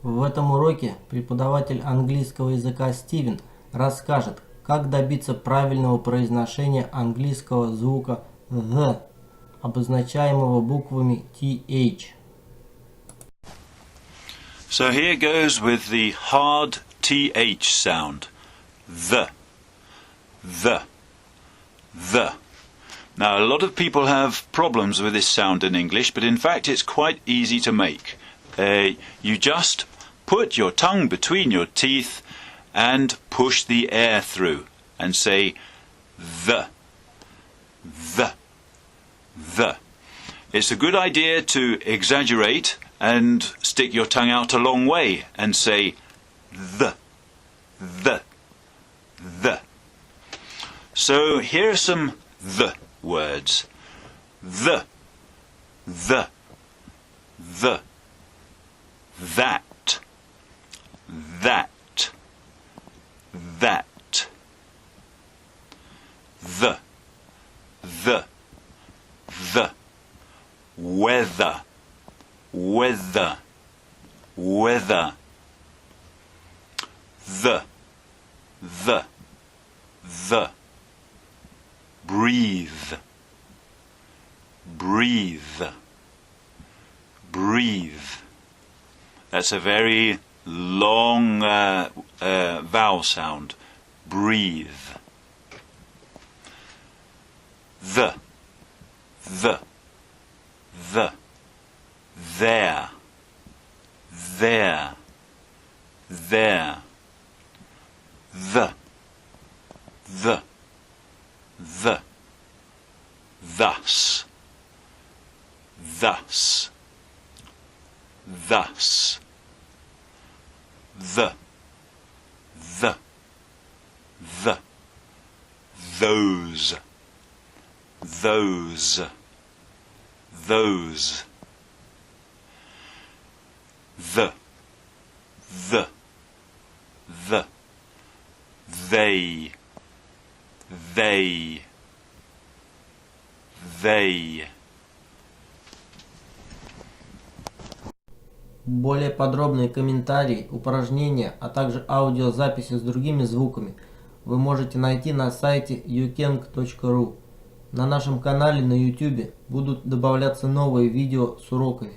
В этом уроке преподаватель английского языка Стивен расскажет, как добиться правильного произношения английского звука «the», обозначаемого буквами TH. So here goes with the hard TH sound. The. Now, a lot of people have problems with this sound in English, but in fact it's quite easy to make. You just put your tongue between your teeth and push the air through and say the. It's a good idea to exaggerate and stick your tongue out a long way and say the. So here are some the words. The, that, the, weather, the, breathe. That's a very long vowel sound. Breathe. The, there, the, thus, the, those, the, they. Более подробные комментарии, упражнения, а также аудиозаписи с другими звуками вы можете найти на сайте ukeng.ru. На нашем канале на YouTube будут добавляться новые видео с уроками.